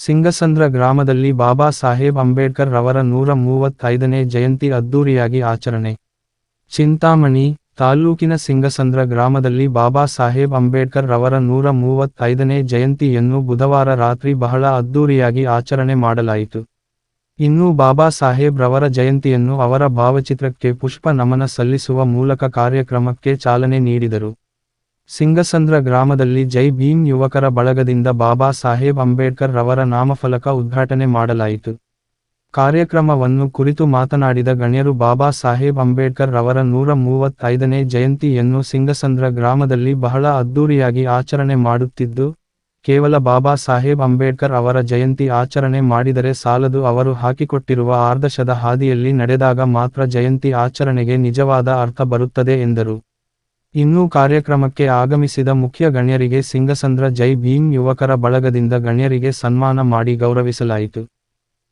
ಸಿಂಗಸಂದ್ರ ಗ್ರಾಮದಲ್ಲಿ ಬಾಬಾ ಸಾಹೇಬ್ ಅಂಬೇಡ್ಕರ್ ರವರ 135ನೇ ಜಯಂತಿ ಅದ್ದೂರಿಯಾಗಿ ಆಚರಣೆ. ಚಿಂತಾಮಣಿ ತಾಲ್ಲೂಕಿನ ಸಿಂಗಸಂದ್ರ ಗ್ರಾಮದಲ್ಲಿ ಬಾಬಾ ಸಾಹೇಬ್ ಅಂಬೇಡ್ಕರ್ ರವರ 135ನೇ ಜಯಂತಿಯನ್ನು ಬುಧವಾರ ರಾತ್ರಿ ಬಹಳ ಅದ್ದೂರಿಯಾಗಿ ಆಚರಣೆ ಮಾಡಲಾಯಿತು. ಇನ್ನು ಬಾಬಾ ಸಾಹೇಬ್ ರವರ ಜಯಂತಿಯನ್ನು ಅವರ ಭಾವಚಿತ್ರಕ್ಕೆ ಪುಷ್ಪ ನಮನ ಸಲ್ಲಿಸುವ ಮೂಲಕ ಕಾರ್ಯಕ್ರಮಕ್ಕೆ ಚಾಲನೆ ನೀಡಿದರು. ಸಿಂಗಸಂದ್ರ ಗ್ರಾಮದಲ್ಲಿ ಜೈ ಭೀಮ್ ಯುವಕರ ಬಳಗದಿಂದ ಬಾಬಾ ಸಾಹೇಬ್ ಅಂಬೇಡ್ಕರ್ ರವರ ನಾಮಫಲಕ ಉದ್ಘಾಟನೆ ಮಾಡಲಾಯಿತು. ಕಾರ್ಯಕ್ರಮವನ್ನು ಕುರಿತು ಮಾತನಾಡಿದ ಗಣ್ಯರು ಬಾಬಾ ಸಾಹೇಬ್ ಅಂಬೇಡ್ಕರ್ ರವರ 135ನೇ ಜಯಂತಿಯನ್ನು ಸಿಂಗಸಂದ್ರ ಗ್ರಾಮದಲ್ಲಿ ಬಹಳ ಅದ್ದೂರಿಯಾಗಿ ಆಚರಣೆ ಮಾಡುತ್ತಿದ್ದು, ಕೇವಲ ಬಾಬಾ ಸಾಹೇಬ್ ಅಂಬೇಡ್ಕರ್ ಅವರ ಜಯಂತಿ ಆಚರಣೆ ಮಾಡಿದರೆ ಸಾಲದು, ಅವರು ಹಾಕಿಕೊಟ್ಟಿರುವ ಆದರ್ಶದ ಹಾದಿಯಲ್ಲಿ ನಡೆದಾಗ ಮಾತ್ರ ಜಯಂತಿ ಆಚರಣೆಗೆ ನಿಜವಾದ ಅರ್ಥ ಬರುತ್ತದೆ ಎಂದರು. ಇನ್ನು ಕಾರ್ಯಕ್ರಮಕ್ಕೆ ಆಗಮಿಸಿದ ಮುಖ್ಯ ಗಣ್ಯರಿಗೆ ಸಿಂಗಸಂದ್ರ ಜೈ ಭೀಮ್ ಯುವಕರ ಬಳಗದಿಂದ ಗಣ್ಯರಿಗೆ ಸನ್ಮಾನ ಮಾಡಿ ಗೌರವಿಸಲಾಯಿತು.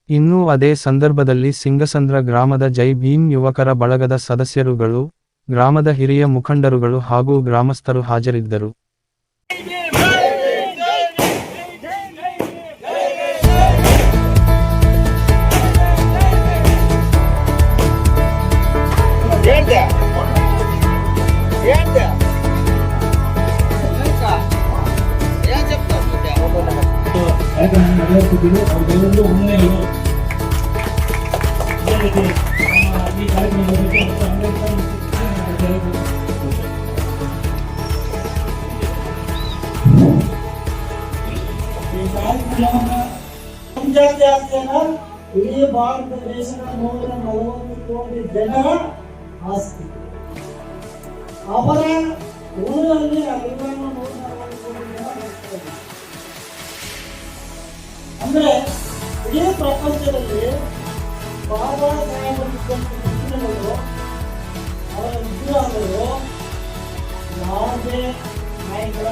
ಇನ್ನು ಅದೇ ಸಂದರ್ಭದಲ್ಲಿ ಸಿಂಗಸಂದ್ರ ಗ್ರಾಮದ ಜೈ ಭೀಮ್ ಯುವಕರ ಬಳಗದ ಸದಸ್ಯರುಗಳು, ಗ್ರಾಮದ ಹಿರಿಯ ಮುಖಂಡರುಗಳು ಹಾಗೂ ಗ್ರಾಮಸ್ಥರು ಹಾಜರಿದ್ದರು. ಇಡೀ ಭಾರತ ದೇಶದ 140 ಕೋಟಿ ಜನರ ಆಸ್ತಿ. ಅವರ ಊರಲ್ಲಿ ಅಭಿಮಾನ 140 ಕೋಟಿ ಜನ ಇರ್ತಾರೆ. ಅಂದ್ರೆ ಇಡೀ ಪ್ರಪಂಚದಲ್ಲಿ ಬಾಬಾ ಸಾಹೇಬರು ವಿಜ್ಞಾನಗಳು, ಅವರ ವಿಗ್ರಹಗಳು ಯಾವುದೇ ನಾಯಕರ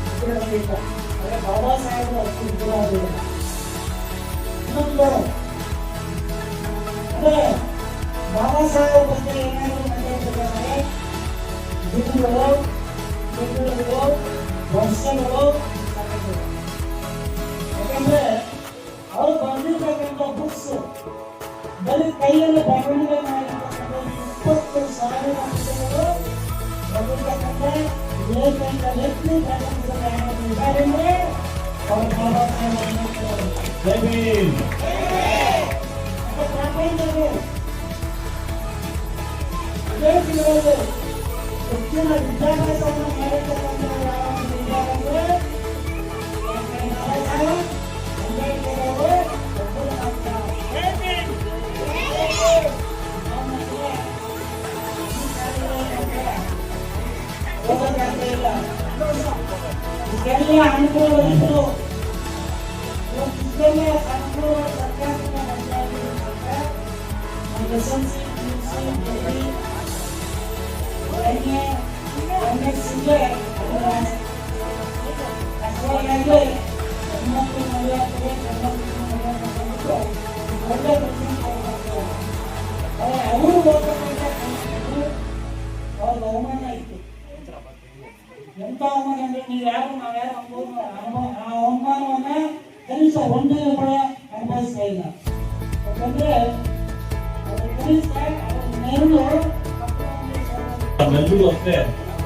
ವಿಗ್ರಹಗಳಿಲ್ಲ. ಆದರೆ ಬಾಬಾ ಸಾಹೇಬರು ಅಷ್ಟು ವಿಗ್ರಹಗಳಿಲ್ಲ. ಅಂದ್ರೆ ಬಾಬಾ ಸಾಹೇಬ್ ಬಗ್ಗೆ ಏನಾದರೂ ಮಾತಾಡ್ತಿದ್ದಾರೆ, ದಿನಗಳು, ತಿಂಗಳುಗಳು, ವರ್ಷಗಳು. ಯಾಕಂದ್ರೆ ಅವರು ಬಂದಿರ್ತಕ್ಕಂಥ ಬುಕ್ಸ್ ಬರೀ ಕೈಯಲ್ಲಿ ಬರವಣಿಗೆ ಮಾಡಿರ್ತಕ್ಕಂಥ 20,000 ಪುಸ್ತಕಗಳು ಬಂದಿರ್ತಕ್ಕಂಥ ಏಕೈಕ ವ್ಯಕ್ತಿ ಇದ್ದಾರೆ ಅಂದ್ರೆ ಅವರು ಬಾಬಾ ಸಾಹೇಬ್ ಅಂಬೇಡ್ಕರ್. ಪ್ರಪಂಚದಲ್ಲಿ ಹೆಚ್ಚಿನ ವಿದ್ಯಾಭ್ಯಾಸವನ್ನು ಮಾಡಿರ್ತಕ್ಕಂಥ ಅಂಬೇಡ್ಕರ್ ಅವರು ಅನುಕೂಲವಾಗಿದ್ದರು. ಅವಮಾನ ಇತ್ತು. ಎಂತ ಅವಮಾನ ಅಂದ್ರೆ ನೀವು ಯಾರು ನಾವ್ಯಾರು ಆ ಅವಮಾನವನ್ನ ಕನಿಷ್ಠ ಒಂದೇ ಕೂಡ ಅನುಭವಿಸ್ತಾ ಇಲ್ಲ. ಯಾಕಂದ್ರೆ ನಮಗೂ ಅಷ್ಟೇ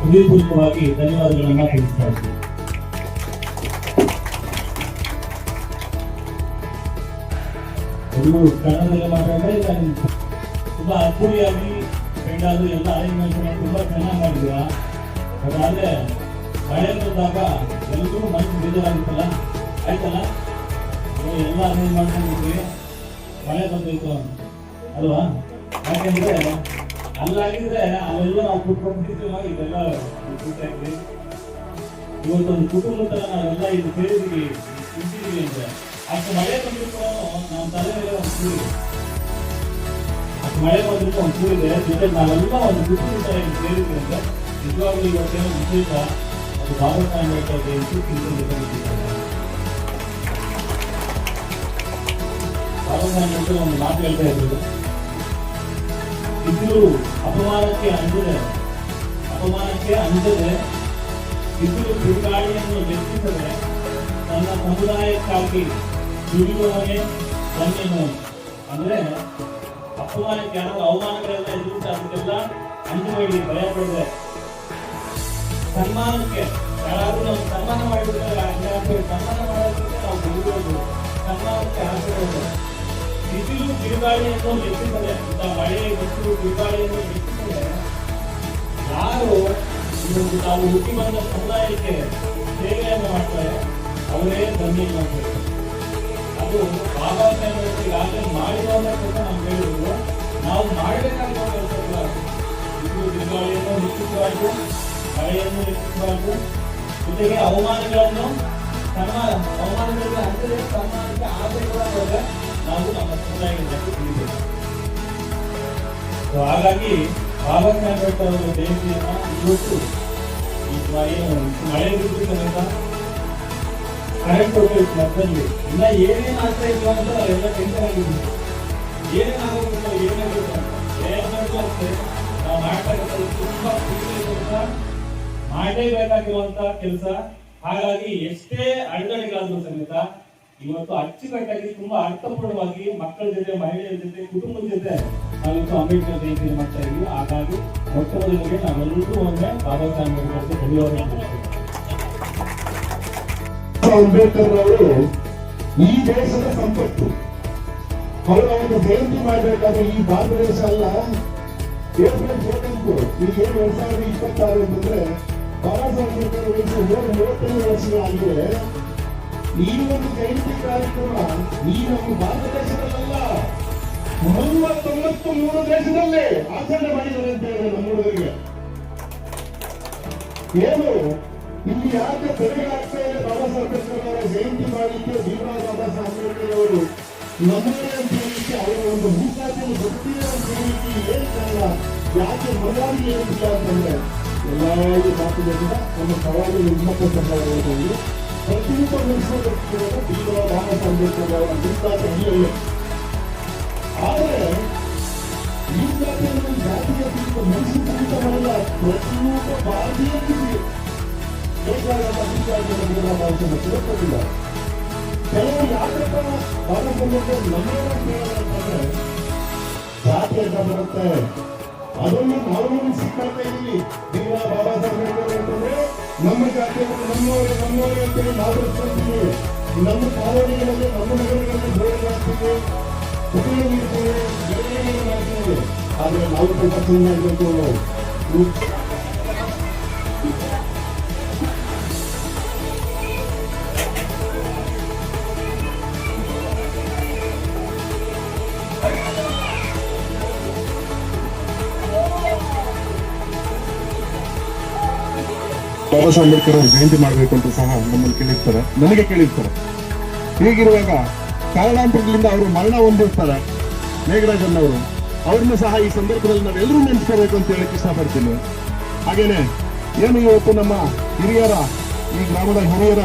ಹೃದಯಪೂರ್ವಕವಾಗಿ ಧನ್ಯವಾದಗಳನ್ನ ತಿಳಿಸ್ತಾ ಇದ್ದೀವಿ. ಕನ್ನಡದಲ್ಲಿ ಮಾತಾಡಿದ್ರೆ ತುಂಬಾ ಅದ್ದೂರಿಯಾಗಿ ಪೆಂಡಾಲು ಎಲ್ಲ ಅರೇಂಜ್ಮೆಂಟ್ ತುಂಬಾ ಚೆನ್ನಾಗಿ ಮಾಡಿದ್ರ. ಅದಾದ್ರೆ ಮಳೆ ಬಂದಾಗ ಎಲ್ಲರೂ ಮನಸ್ಸು ಬೇಜಾರಾಗುತ್ತಲ್ಲ, ಆಯ್ತಲ್ಲ, ಎಲ್ಲ ಅರೇಂಜ್ ಮಾಡ್ಕೊಂಡಿದ್ವಿ, ಮಳೆ ಬಂದಿತ್ತು ಅಲ್ವಾ? ಯಾಕೆಂದ್ರೆ ಅಲ್ಲಾಗಿದ್ರೆ ಅಲ್ಲೆಲ್ಲ ನಾವು ಕುತ್ಕೊಂಡ್ಬಿಟ್ಟಿದ್ವಿ, ಇದೆಲ್ಲ ಕೂತಾಗ್ಲಿ. ಇವತ್ತೊಂದು ಕುಟುಂಬ ತರ ನಾವೆಲ್ಲ ಇಲ್ಲಿ ಸೇರಿದ್ವಿ ನಿಂತಿದ್ವಿ ಅಂದ್ರೆ ಅಷ್ಟು ಮಳೆ ಬಂದ್ರು ಕೂಡ ನಮ್ಮ ತಲೆ ಮೇಲೆ ಒಂದು ಕೂರಿದೆ. ಅಷ್ಟು ಮಳೆ ಬಂದ್ರು ಒಂದು ಕೂರಿದೆ, ಜೊತೆ ನಾವೆಲ್ಲ ಒಂದು ಕುಟುಂಬ ತರ ಇಲ್ಲಿ ಸೇರಿದ್ವಿ ಅಂದ್ರೆ ನಿಜವಾಗ್ಲೂ ಇವತ್ತೇನೋ ವಿಶೇಷ. ಅದು ಬಾಬಾ ಸಾಹೇಬ್ ಅಂಬೇಡ್ಕರ್ ಜಯಂತಿ ತಿಳ್ಕೊಂಡಿದ್ದಾರೆ. ಬಾಬಾ ಸಾಹೇಬ್ ಅಂಬೇಡ್ಕರ್ ಒಂದು ಮಾತು ಹೇಳ್ತಾ ಇದ್ರು, ಇದ್ರು ಅಪಮಾನಕ್ಕೆ ಅಂಜದೆ ಇದ್ರು ಬಿರುಗಾಳಿಯನ್ನು ಲೆಕ್ಕಿಸದೆ ತನ್ನ ಸಮುದಾಯಕ್ಕಾಗಿ ದುಡಿಯುವವನೇ ಧನ್ಯನು. ಅಂದ್ರೆ ಅಪಮಾನಕ್ಕೆ ಅವಮಾನಗಳೆಲ್ಲ ಎದುರಿಸಿ ಅದಕ್ಕೆಲ್ಲ ಅಂಜಬೇಡಿ, ಭಯ ಪಡದೆ ಸನ್ಮಾನಕ್ಕೆ ಯಾರಾದ್ರೂ ನಾವು ಸನ್ಮಾನ ಮಾಡಿದ್ರೆ ಸನ್ಮಾನ ಮಾಡೋದಕ್ಕೆ ನಾವು ದುಡಿಯೋದು, ಸನ್ಮಾನಕ್ಕೆ ಹಾಕಿರೋದು. ಬಿಸಿಲು ಬಿರುಗಾಳಿಯನ್ನು ಲೆಕ್ಕಿಸದೆ, ಇಂಥ ಮಳೆ ಬಿಸಿಲು ಬಿರುಗಾಳಿಯನ್ನು ಲೆಕ್ಕಿಸದೆ ಯಾರು ಇವತ್ತು ನಾವು ಹುಟ್ಟಿ ಬಂದ ಸಮುದಾಯಕ್ಕೆ ಸೇವೆಯನ್ನು ಮಾಡ್ತಾರೆ ಅವರೇ ಧನ್ಯರು ಅಂತ. ಅದು ಬಾಬಾ ಸಾಹೇಬ್ ಈಗಾಗಲೇ ಮಾಡಿರೋದ್ರ ಕೆಲಸ ನಾವು ಹೇಳಿದ್ರು. ನಾವು ಮಾಡಬೇಕಾಗಿರೋ ಕೆಲಸ ಬಿಸಿಲು ಬಿರುಗಾಳಿಯನ್ನು ಲೆಕ್ಕಿಸಬಾರ್ದು, ಮಳೆಯನ್ನು ಲೆಕ್ಕಿಸಬಾರ್ದು. ಜೊತೆಗೆ ಅವಮಾನಗಳನ್ನು ಅವಮಾನಗಳಿಗೆ ಹಂತದಲ್ಲಿ ಸನ್ಮಾನಕ್ಕೆ ಆಗಬೇಕಾದ್ರೆ ನಾವು ನಮ್ಮ ಸಮುದಾಯಕ್ಕೆ ತಿಳಿಬೇಕು. ಹಾಗಾಗಿ ಬಾಬಾ ಸಾಹೇಬ್ ಅವರ ಜಯಂತಿಯನ್ನ ಇವತ್ತು ಏನು ಮಳೆ ಬಿದ್ದು ಸಮೇತ ಕರೆಂಟ್ ಹೋಗ್ಬೇಕು ಮಧ್ಯದಲ್ಲಿ ಇನ್ನ ಏನೇನು ಆಗ್ತಾ ಇಲ್ಲ ಅಂತ ಎಲ್ಲ ಟೆನ್ಷನ್ ಆಗಿದ್ದೀವಿ. ಏನೇನಾಗಬೇಕು ಏನಾಗಬೇಕು ಅಂತ ನಾವು ಮಾಡ್ತಾ ಇರೋದು ತುಂಬಾ ಮಾಡಲೇಬೇಕಾಗಿರುವಂತ ಕೆಲಸ. ಹಾಗಾಗಿ ಎಷ್ಟೇ ಅಡೆತಡೆಗಳಾದ್ರೂ ಸಮೇತ ಇವತ್ತು ಅಚ್ಚುಕಟ್ಟಾಗಿ ತುಂಬಾ ಅರ್ಥಪೂರ್ಣವಾಗಿ ಮಕ್ಕಳ ಜೊತೆ, ಮಹಿಳೆಯರ ಜೊತೆ, ಕುಟುಂಬದ ಜೊತೆ ನಾವಿತ್ತು ಅಂಬೇಡ್ಕರ್ ಜಯಂತಿ ಮಾಡ್ತಾ ಇದ್ವಿ. ಹಾಗಾಗಿ ಮೊಟ್ಟ ಮೊದಲಿಗೆ ನಾವೆಲ್ಲರೂ ಒಮ್ಮೆ ಬಾಬಾ ಸಾಹೇಬ್ ಅಂಬೇಡ್ಕರ್ ಧನ್ಯವಾದ. ಅಂಬೇಡ್ಕರ್ ಅವರು ಈ ದೇಶದ ಸಂಪತ್ತು. ಅವರ ಒಂದು ಜಯಂತಿ ಮಾಡಬೇಕಾದ್ರೆ ಈ ಭಾರತ ದೇಶ ಅಲ್ಲ, ಏಪ್ರಿಲ್ 14 ಈಗ ಏನು 2026 ಅಂತಂದ್ರೆ ಬಾಬಾ ಸಾಹೇಬ್ ಅಂಬೇಡ್ಕರ್ ವಯಸ್ಸು 135 ವರ್ಷಗಳಾಗಿದೆ. ಈ ಒಂದು ಜಯಂತಿ ಕಾರ್ಯಕ್ರಮ ಈ ನಮ್ಮ ಭಾರತ ದೇಶದಲ್ಲ, 193 ದೇಶದಲ್ಲೇ ಆಚರಣೆ ಮಾಡಿದ್ದಾರೆ ಅಂತ ಹೇಳಿದ್ರೆ ನಮ್ಮ ಹುಡುಗರಿಗೆ ಏನು ಇಲ್ಲಿ ಯಾಕೆ ತೆರೆಗಳಾಗ್ತಾ ಇದೆ? ಬಾಬಾ ಸಾಹೇಬ್ ಅಂಬೇಡ್ಕರ್ ಅವರ ಜಯಂತಿ ಮಾಡಲಿಕ್ಕೆ ಭೀಮರಾವ್ ಬಾಬಾ ಸಾಹೇಬ್ ಅಂಬೇಡ್ಕರ್ ಅವರು ನಮ್ಮದೇ ಅಂತ ಹೇಳಿಕ್ಕೆ ಅವರ ಒಂದು ಭೂಖಾತೆಯನ್ನು ಗೊತ್ತಿದೆ ಅಂತ ಹೇಳಿಕ್ಕೆ ಏನ್ ಕಾರಣ? ಯಾಕೆ ಮರ್ಯಾದೆ ಏನಿಲ್ಲ ಅಂತಂದ್ರೆ ಎಲ್ಲಾರು ಮಾತುಗಳಿಂದ ನಮ್ಮ ಸವಾಲು ನಿರ್ಮಾಪಕರಾಗಿ ಪ್ರತಿಯೊಬ್ಬ ನಡೆಸೋದಕ್ಕೆ ಭೀಮರಾವ್ ಬಾಬಾ ಸಾಹೇಬ್ ಅಂಬೇಡ್ಕರ್ ಅವರ ಭೂಖಾತೆ ಇಲ್ಲ. ಆದರೆ ಈ ಜಾತಿಯನ್ನು ಜಾತಿಯ ಮನುಷ್ಯ ಕುರಿತ ಮಾಡಲ್ಲ, ಪ್ರತಿಯೊಬ್ಬ ಭಾರತೀಯರಿಗೆ ಬೇಕಾದ ತಿಳ್ಕೊಂಡಿಲ್ಲ. ಕೆಲವು ಯಾಕಪ್ಪ ಬಾಬಾ ಸಾಹೇಬ್ ನಮ್ಮಂದ್ರೆ ಜಾತಿ ಅಂತ ಬರುತ್ತೆ, ಅದನ್ನು ನಾವು ಸಿಕ್ಕಾಗ್ತಾ ಇದೀವಿ. ಈಗ ಬಾಬಾ ಸಾಹೇಬ್ ಅಂತಂದ್ರೆ ನಮ್ಮ ಜಾತಿಯನ್ನು ನಮ್ಮವರೇ ಅಂತೇಳಿ ನಾವು ಬೆಳೆಸ್ಕೊಳ್ತೀವಿ. ನಮ್ಮ ಕಾಲೋನಿಗಳಲ್ಲಿ, ನಮ್ಮ ನಗರಗಳಲ್ಲಿ ಬೋರ್ಡ್ ಮಾಡ್ತೀವಿ, ಕುಟುಂಬ ನೀಡ್ತೀವಿ, ಬೆಳೆಯನ್ನು ಮಾಡ್ತೀವಿ. ಆದ್ರೆ ನಾವು ಸ್ವಲ್ಪ ಚೆನ್ನಾಗಬೇಕು. ಬಾಬಾ ಸಾಹೇಬ್ ಅಂಬೇಡ್ಕರ್ ಅವರು ಜಯಂತಿ ಮಾಡಬೇಕು ಅಂತ ಸಹ ನಮ್ಮನ್ನು ಕೇಳಿರ್ತಾರೆ, ನನಗೆ ಕೇಳಿರ್ತಾರೆ. ಹೀಗಿರುವಾಗ ಕಾರಣಾಂತರಗಳಿಂದ ಅವರು ಮರಣ ಹೊಂದಿರ್ತಾರೆ ಮೇಘರಾಜನ್ ಅವರು. ಅವ್ರನ್ನ ಸಹ ಈ ಸಂದರ್ಭದಲ್ಲಿ ನಾವೆಲ್ಲರೂ ನೆನೆಸ್ಕೋಬೇಕು ಅಂತ ಹೇಳಕ್ ಇಷ್ಟಪಡ್ತೀನಿ. ಹಾಗೇನೆ ಏನು ಇವತ್ತು ನಮ್ಮ ಹಿರಿಯರ, ಈ ಗ್ರಾಮದ ಹಿರಿಯರ